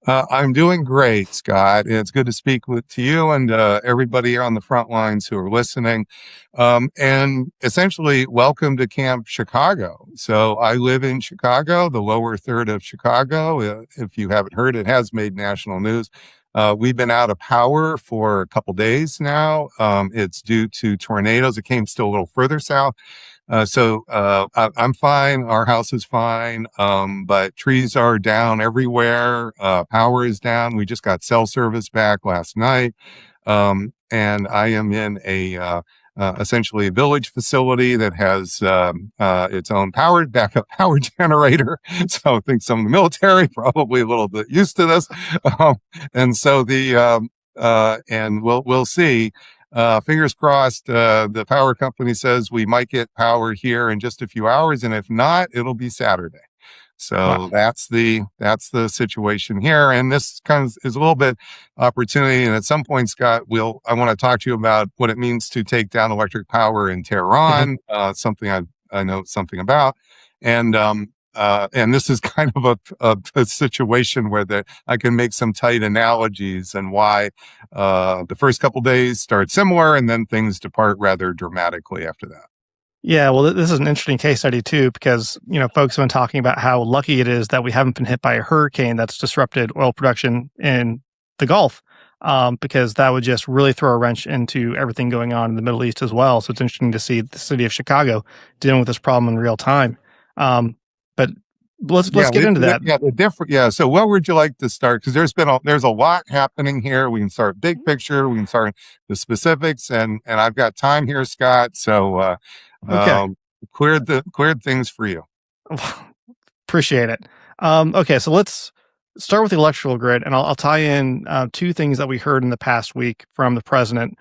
I'm doing great, Scott. It's good to speak to you and everybody here on the front lines who are listening. And essentially, welcome to Camp Chicago. So I live in Chicago, the lower third of Chicago. If you haven't heard, it has made national news. We've been out of power for a couple days now. It's due to tornadoes. It came still a little further south. I'm fine. Our house is fine. But trees are down everywhere. Power is down. We just got cell service back last night. And I am in essentially a village facility that has its own backup power generator. So I think some of the military probably a little bit used to this. Um, and so and we'll see. Fingers crossed, the power company says we might get power here in just a few hours, and if not, it'll be Saturday. Wow. So that's the situation here, and this kind of is a little bit opportunity. And at some point, Scott, I want to talk to you about what it means to take down electric power in Mhm. Tehran, something I know something about, and this is kind of a situation where I can make some tight analogies and why the first couple days start similar and then things depart rather dramatically after that. Yeah, well, this is an interesting case study too, because folks have been talking about how lucky it is that we haven't been hit by a hurricane that's disrupted oil production in the Gulf, because that would just really throw a wrench into everything going on in the Middle East as well. So it's interesting to see the city of Chicago dealing with this problem in real time. But let's Yeah, get into that. yeah, the different. Yeah. So, what would you like to start? Because there's a lot happening here. We can start big picture. We can start the specifics, and I've got time here, Scott. So, Okay. um, cleared things for you. Appreciate it. Okay, so let's start with the electrical grid, and I'll tie in two things that we heard in the past week from the president.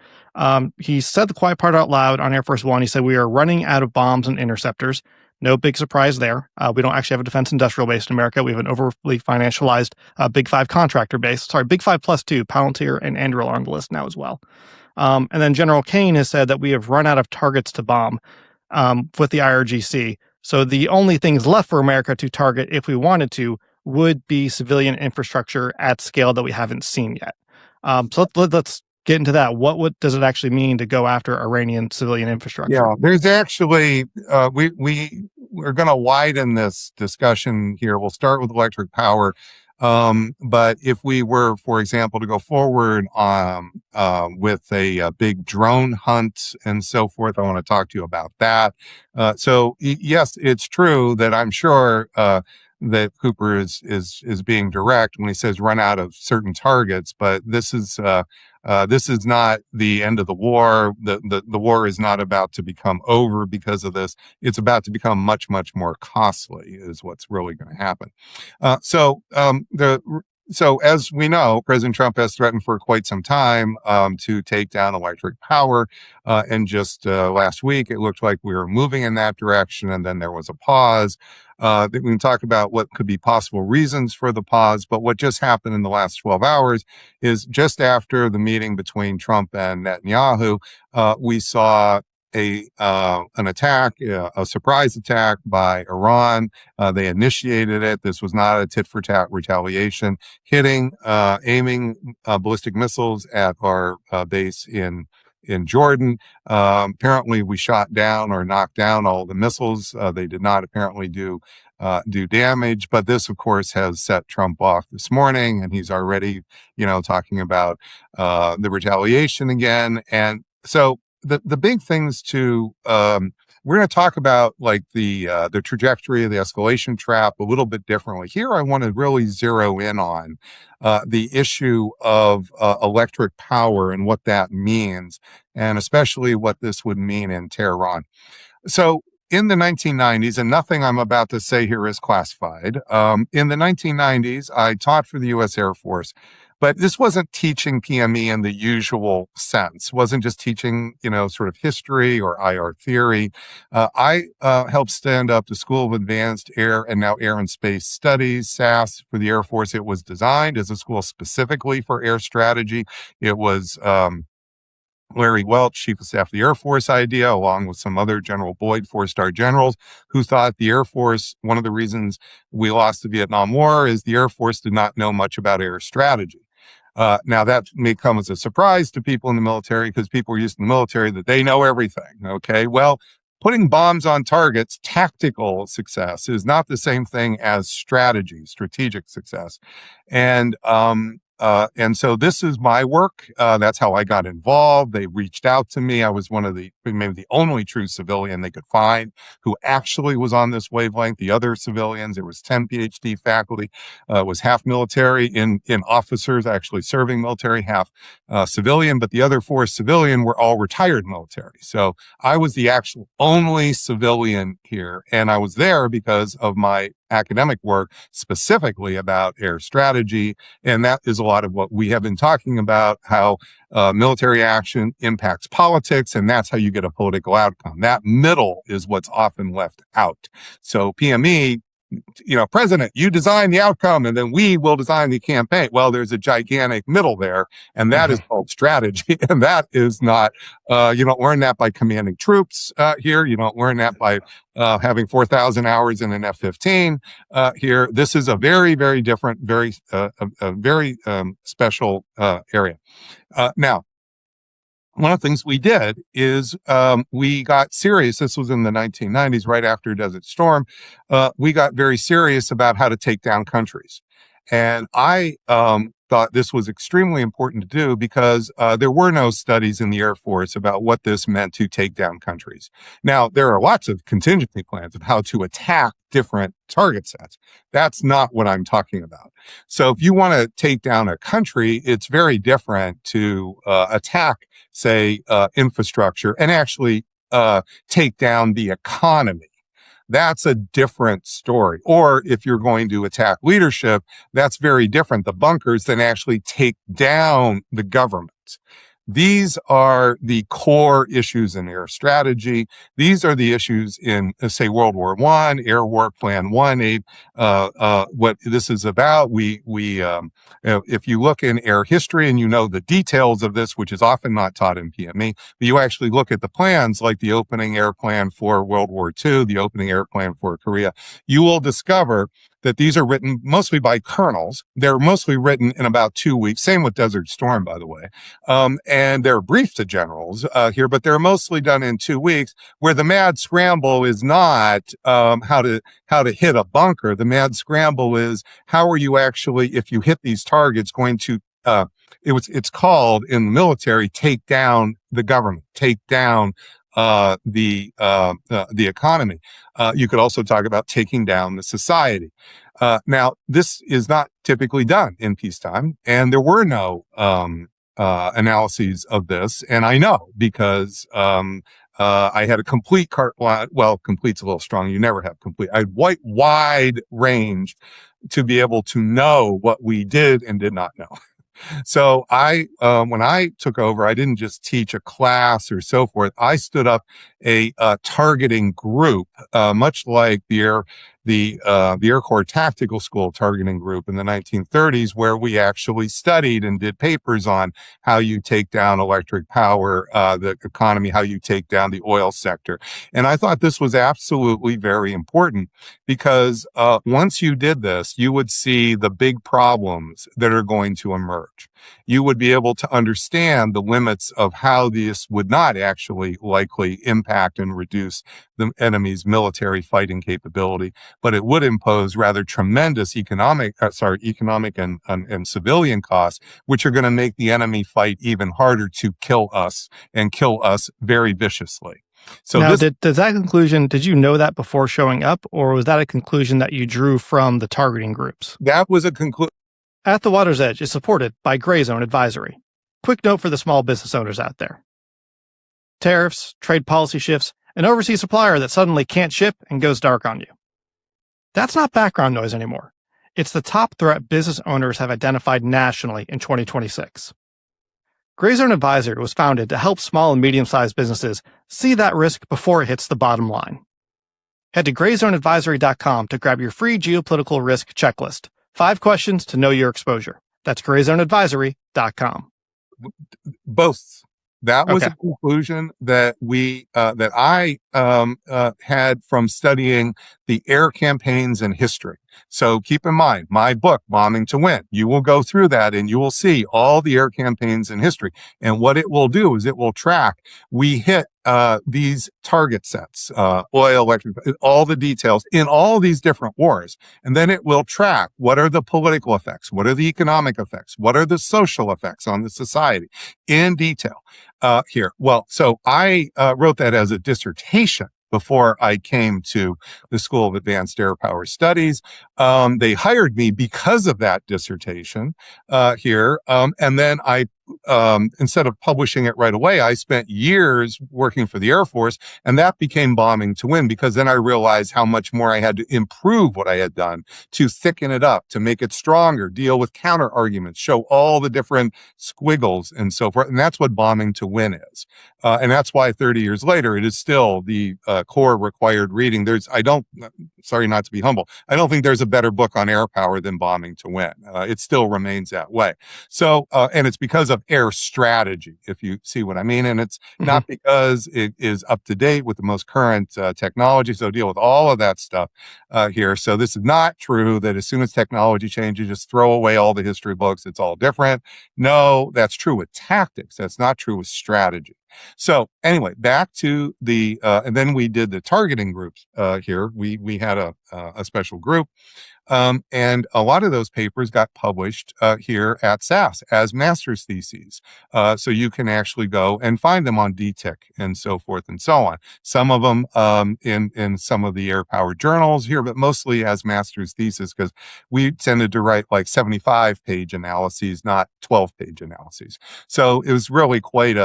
He said the quiet part out loud on Air Force One. He said, "We are running out of bombs and interceptors." No big surprise there. We don't actually have a defense industrial base in America. We have an overly financialized Big Five contractor base. Sorry, Big Five plus two, Palantir and Anduril are on the list now as well. And then General Kane has said that we have run out of targets to bomb with the IRGC. So the only things left for America to target, if we wanted to, would be civilian infrastructure at scale that we haven't seen yet. Let's get into that. What does it actually mean to go after Iranian civilian infrastructure? Yeah, there's actually we're going to widen this discussion here. We'll start with electric power, but if we were, for example, to go forward with a big drone hunt and so forth, I want to talk to you about that. Yes, it's true that I'm sure. That Cooper is being direct when he says run out of certain targets, but this is not the end of the war. The war is not about to become over because of this. It's about to become much, much more costly is what's really going to happen. So as we know, President Trump has threatened for quite some time to take down electric power. And just last week, it looked like we were moving in that direction, and then there was a pause. We can talk about what could be possible reasons for the pause, but what just happened in the last 12 hours is just after the meeting between Trump and Netanyahu, we saw an attack, a surprise attack by Iran. They initiated it. This was not a tit for tat retaliation, aiming ballistic missiles at our base in Jordan. Apparently, we shot down or knocked down all the missiles. They did not apparently do damage, but this, of course, has set Trump off this morning, and he's already, talking about the retaliation again. And so the big things we're going to talk about like the trajectory of the escalation trap a little bit differently. Here, I want to really zero in on the issue of electric power and what that means, and especially what this would mean in Tehran. So in the 1990s, and nothing I'm about to say here is classified, in the 1990s, I taught for the U.S. Air Force. But this wasn't teaching PME in the usual sense. It wasn't just teaching, sort of history or IR theory. I helped stand up the School of Advanced Air and now Air and Space Studies, SAS, for the Air Force. It was designed as a school specifically for air strategy. It was Larry Welch, Chief of Staff of the Air Force idea, along with some other General Boyd, four-star generals, who thought the Air Force, one of the reasons we lost the Vietnam War is the Air Force did not know much about air strategy. Now, that may come as a surprise to people in the military because people are used to the military that they know everything. Okay, well, putting bombs on targets, tactical success, is not the same thing as strategy, strategic success. And so this is my work. That's how I got involved. They reached out to me. I was maybe the only true civilian they could find who actually was on this wavelength. The other civilians, there was 10 PhD faculty, was half military in officers actually serving military, half civilian, but the other 4 civilian were all retired military. So I was the actual only civilian here, and I was there because of my academic work specifically about air strategy. And that is a lot of what we have been talking about, how military action impacts politics, and that's how you get a political outcome. That middle is what's often left out. So PME, president, you design the outcome and then we will design the campaign. Well, there's a gigantic middle there, and that is called strategy. And that is not, you don't learn that by commanding troops here. You don't learn that by having 4,000 hours in an F-15 here. This is a very, very different, very special area. Now, one of the things we did is we got serious. This was in the 1990s, right after Desert Storm. We got very serious about how to take down countries. And I thought this was extremely important to do because there were no studies in the Air Force about what this meant to take down countries. Now, there are lots of contingency plans of how to attack different target sets. That's not what I'm talking about. So if you want to take down a country, it's very different to attack, say, infrastructure and actually take down the economy. That's a different story. Or if you're going to attack leadership, that's very different. The bunkers then actually take down the government. These are the core issues in air strategy. These are the issues in, say, World War I, Air War Plan 1, what this is about. If you look in air history and you know the details of this, which is often not taught in PME, but you actually look at the plans like the opening air plan for World War II, the opening air plan for Korea, you will discover that these are written mostly by colonels. They're mostly written in about 2 weeks. Same with Desert Storm, by the way. And they're briefed to generals here, but they're mostly done in 2 weeks, where the mad scramble is not how to hit a bunker. The mad scramble is how are you actually, if you hit these targets, going to it's called in the military, take down the government, take down the economy. You could also talk about taking down the society. Now, this is not typically done in peacetime, and there were no analyses of this. And I know because I had a complete carte blanche. Well, complete's a little strong. You never have complete. I had wide range to be able to know what we did and did not know. So when I took over, I didn't just teach a class or so forth. I stood up a targeting group, much like the Air Corps Tactical School targeting group in the 1930s, where we actually studied and did papers on how you take down electric power, the economy, how you take down the oil sector. And I thought this was absolutely very important because once you did this, you would see the big problems that are going to emerge. You would be able to understand the limits of how this would not actually likely impact and reduce the enemy's military fighting capability, but it would impose rather tremendous economic and civilian costs, which are going to make the enemy fight even harder to kill us and kill us very viciously. So now, does that conclusion, did you know that before showing up, or was that a conclusion that you drew from the targeting groups? That was a conclusion. At the Water's Edge is supported by Gray Zone Advisory. Quick note for the small business owners out there. Tariffs, trade policy shifts, an overseas supplier that suddenly can't ship and goes dark on you. That's not background noise anymore. It's the top threat business owners have identified nationally in 2026. Gray Zone Advisory was founded to help small and medium-sized businesses see that risk before it hits the bottom line. Head to grayzoneadvisory.com to grab your free geopolitical risk checklist. 5 questions to know your exposure. That's grayzoneadvisory.com. Both That was Okay. a conclusion that I had from studying the air campaigns in history. So keep in mind, my book, Bombing to Win, you will go through that and you will see all the air campaigns in history. And what it will do is it will track, we hit these target sets, oil, electric, all the details in all these different wars. And then it will track what are the political effects, what are the economic effects, what are the social effects on the society in detail here. Well, so I wrote that as a dissertation before I came to the School of Advanced Air Power Studies. They hired me because of that dissertation here. And then instead of publishing it right away, I spent years working for the Air Force, and that became Bombing to Win, because then I realized how much more I had to improve what I had done to thicken it up, to make it stronger, deal with counter arguments, show all the different squiggles and so forth. And that's what Bombing to Win is. And that's why 30 years later, it is still the core required reading. Sorry not to be humble, I don't think there's a better book on air power than Bombing to Win. It still remains that way. So, and it's because of air strategy, if you see what I mean. And it's Hmm. not because it is up to date with the most current technology. So deal with all of that stuff here. So this is not true that as soon as technology changes, just throw away all the history books. It's all different. No, that's true with tactics. That's not true with strategy. So anyway, back to and then we did the targeting groups here. We had a special group. And a lot of those papers got published here at SAS as master's theses. So you can actually go and find them on DTIC and so forth and so on. Some of them in some of the air power journals here, but mostly as master's thesis, because we tended to write like 75-page analyses, not 12-page analyses. So it was really quite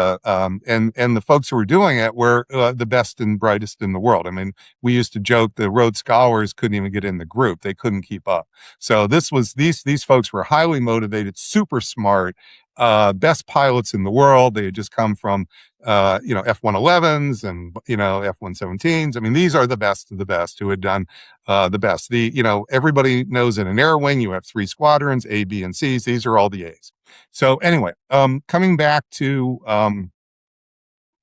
and the folks who were doing it were the best and brightest in the world. I mean, we used to joke the Rhodes Scholars couldn't even get in the group. They couldn't keep up. So these folks were highly motivated, super smart, best pilots in the world. They had just come from F-111s and F-117s. I mean, these are the best of the best who had done the best. Everybody knows in an air wing you have 3 squadrons, A, B, and C's. These are all the A's. So anyway, coming back to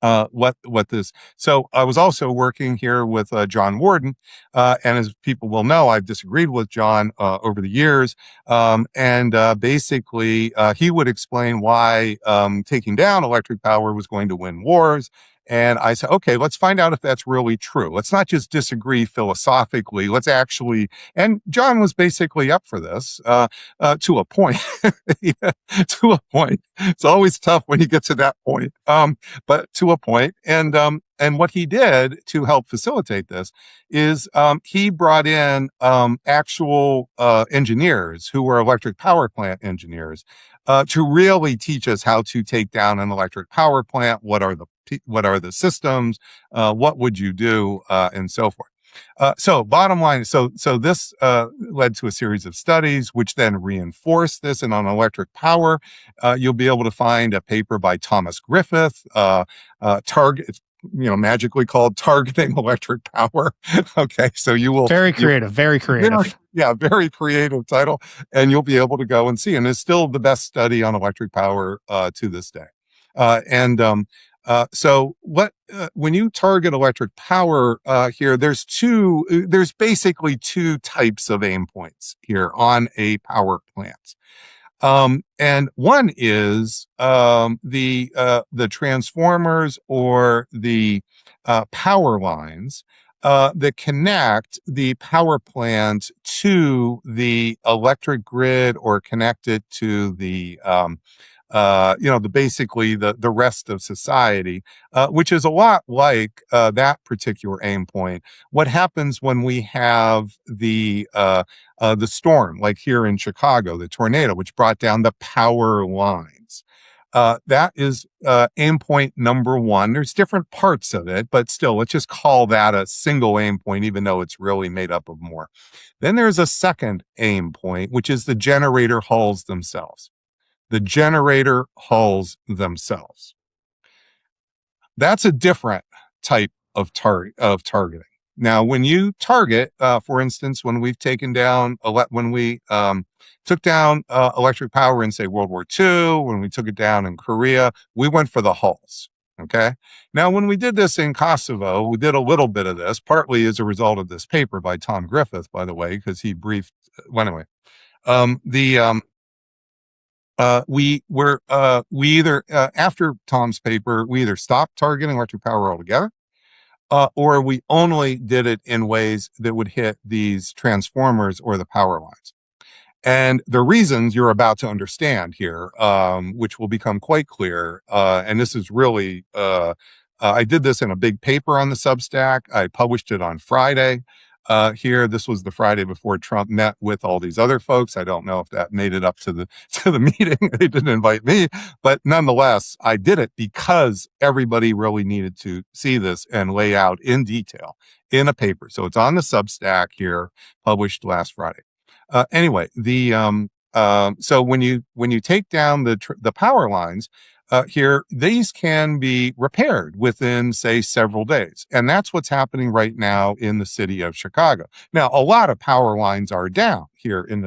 what this. So I was also working here with John Warden, and as people will know, I've disagreed with John over the years, and basically he would explain why taking down electric power was going to win wars. And I said, okay, let's find out if that's really true. Let's not just disagree philosophically. Let's actually, and John was basically up for this to a point. To a point. It's always tough when you get to that point. But to a point. And what he did to help facilitate this is he brought in actual engineers who were electric power plant engineers to really teach us how to take down an electric power plant. What are the systems? What would you do? And so forth. So bottom line, so this led to a series of studies which then reinforced this. And on electric power, you'll be able to find a paper by Thomas Griffith, it's magically called Targeting Electric Power. Okay, so Very creative. Very creative. very creative title, and you'll be able to go and see. And it's still the best study on electric power to this day. So when you target electric power here, there's basically 2 types of aim points here on a power plant. And one is the transformers or the power lines that connect the power plant to the electric grid or connect it to basically the rest of society, which is a lot like that particular aim point. What happens when we have the storm, like here in Chicago, the tornado, which brought down the power lines? That is aim point number 1. There's different parts of it, but still, let's just call that a single aim point, even though it's really made up of more. Then there's a second aim point, which is the generator hulls themselves. The generator hulls themselves. That's a different type of targeting. Now, when you target, for instance, when we've taken down, when we took down electric power in, say, World War II, when we took it down in Korea, we went for the hulls. Okay. Now, when we did this in Kosovo, we did a little bit of this, partly as a result of this paper by Tom Griffith, by the way, because he briefed. Well, anyway, the we either after Tom's paper, we either stopped targeting electric power altogether, or we only did it in ways that would hit these transformers or the power lines. And the reasons you're about to understand here, which will become quite clear, and this is really, I did this in a big paper on the Substack. I published it on Friday. Here, this was the Friday before Trump met with all these other folks. I don't know if that made it up to the to the meeting. They didn't invite me, but nonetheless, I did it because everybody really needed to see this and lay out in detail in a paper. So it's on the Substack here, published last Friday. Anyway, so when you take down the power lines here, these can be repaired within, say, several days, and that's what's happening right now in the city of Chicago. Now, a lot of power lines are down here in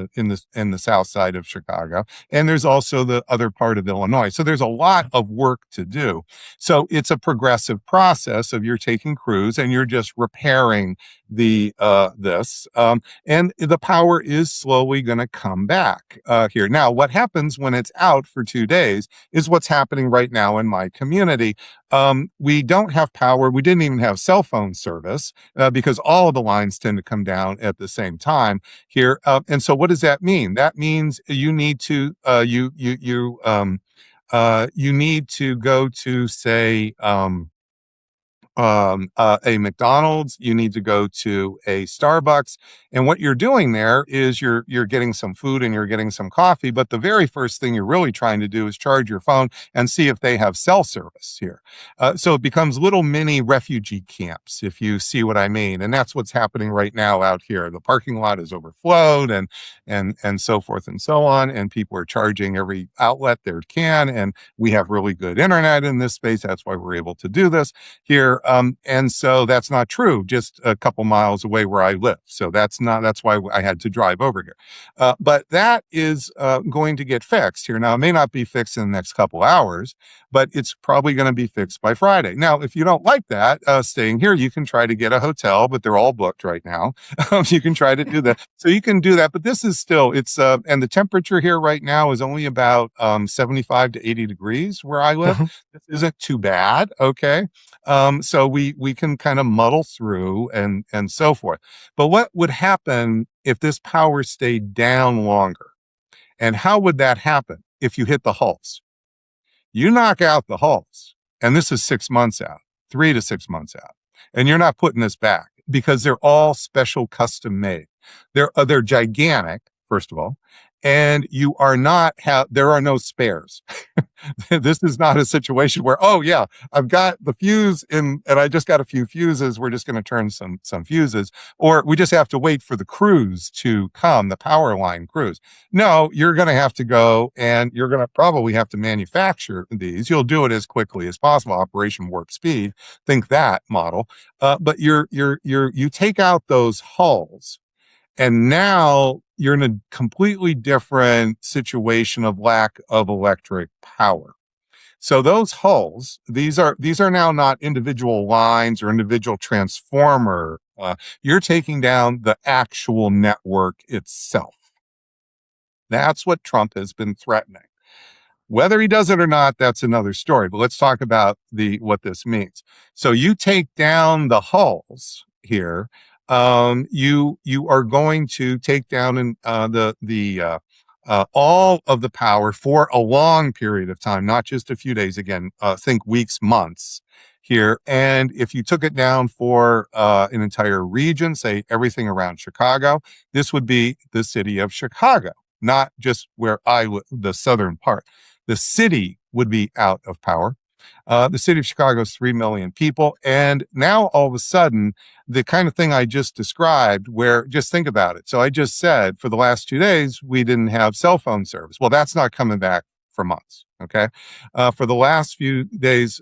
the south side of Chicago, and there's also the other part of Illinois. So there's a lot of work to do. So it's a progressive process of you're taking crews and you're just repairing this. And the power is slowly going to come back here. Now, what happens when it's out for 2 days is what's happening right now in my community. We don't have power. We didn't even have cell phone service because all of the lines tend to come down at the same time here. And so, what does that mean? That means you need to you need to go to, say, a McDonald's, you need to go to a Starbucks. And what you're doing there is you're getting some food and you're getting some coffee. But the very first thing you're really trying to do is charge your phone and see if they have cell service here. So it becomes little mini refugee camps, if you see what I mean. And that's what's happening right now out here. The parking lot is overflowed and so forth and so on. And people are charging every outlet they can. And we have really good internet in this space. That's why we're able to do this here. And so that's not true just a couple miles away where I live. So that's why I had to drive over here. But that is going to get fixed here. Now, it may not be fixed in the next couple hours, but it's probably going to be fixed by Friday. Now, if you don't like that, staying here, you can try to get a hotel, but they're all booked right now. You can try to do that. So you can do that, but this is still, and the temperature here right now is only about 75 to 80 degrees where I live. This isn't too bad. Okay. So we can kind of muddle through and so forth. But what would happen if this power stayed down longer? And how would that happen if you hit the hulls? You knock out the hulls, and this is 6 months out, 3 to 6 months out, and you're not putting this back because they're all special custom made. They're gigantic, first of all, and there are no spares. This is not a situation where, oh yeah, I've got the fuse and I just got a few fuses. We're just going to turn some fuses, or we just have to wait for the crews to come, the power line crews. No, you're going to have to go and you're going to probably have to manufacture these. You'll do it as quickly as possible. Operation Warp Speed. Think that model. But you take out those hulls. And now you're in a completely different situation of lack of electric power. So those hulls, these are now not individual lines or individual transformer. You're taking down the actual network itself. That's what Trump has been threatening. Whether he does it or not, that's another story. But let's talk about what this means. So you take down the hulls here. You are going to take down all of the power for a long period of time, not just a few days. Again, think weeks, months here. And if you took it down for an entire region, say everything around Chicago, this would be the city of Chicago, not just where I live, the southern part. The city would be out of power. The city of Chicago is 3 million people. And now all of a sudden, the kind of thing I just described, where just think about it. So I just said for the last 2 days, we didn't have cell phone service. Well, that's not coming back for months. Okay. For the last few days,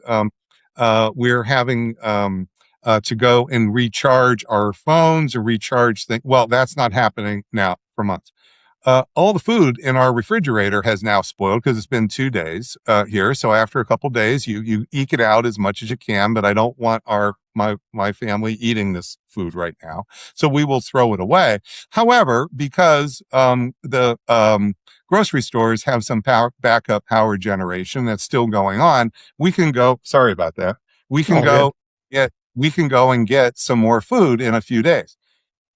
we're having to go and recharge our phones or recharge things. Well, that's not happening now for months. All the food in our refrigerator has now spoiled because it's been 2 days here. So after a couple days, you eke it out as much as you can. But I don't want my family eating this food right now, so we will throw it away. However, because the grocery stores have some backup power generation that's still going on, we can go. Sorry about that. We can Oh, good. go we can go and get some more food in a few days.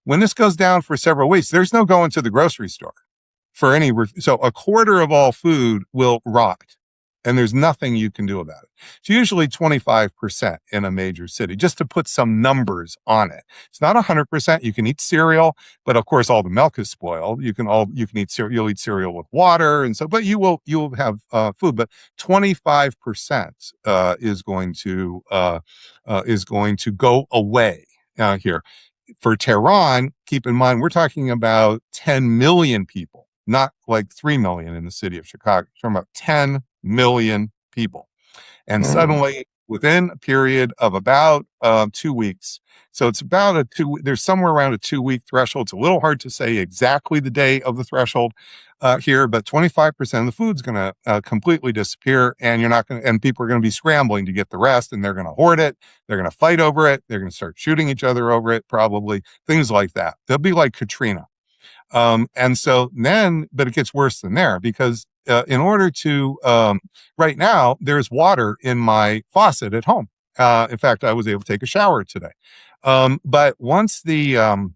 When this goes down for several weeks, there's no going to the grocery store for any. So a quarter of all food will rot, and there's nothing you can do about it. It's usually 25% in a major city, just to put some numbers on it. It's not 100%. You can eat cereal, but of course all the milk is spoiled. You can eat cereal. You'll eat cereal with water, and so, but you'll have food. But 25% is going to go away here. For Tehran, keep in mind, we're talking about 10 million people, not like 3 million in the city of Chicago. We're talking about 10 million people. And Mm. suddenly, within a period of about 2 weeks, so it's about there's somewhere around a 2 week threshold. It's a little hard to say exactly the day of the threshold here, but 25% of the food's going to completely disappear, and and people are going to be scrambling to get the rest, and they're going to hoard it. They're going to fight over it. They're going to start shooting each other over it, probably, things like that. They'll be like Katrina. And so then, but it gets worse than there because in order to, right now, there's water in my faucet at home. In fact, I was able to take a shower today. But once the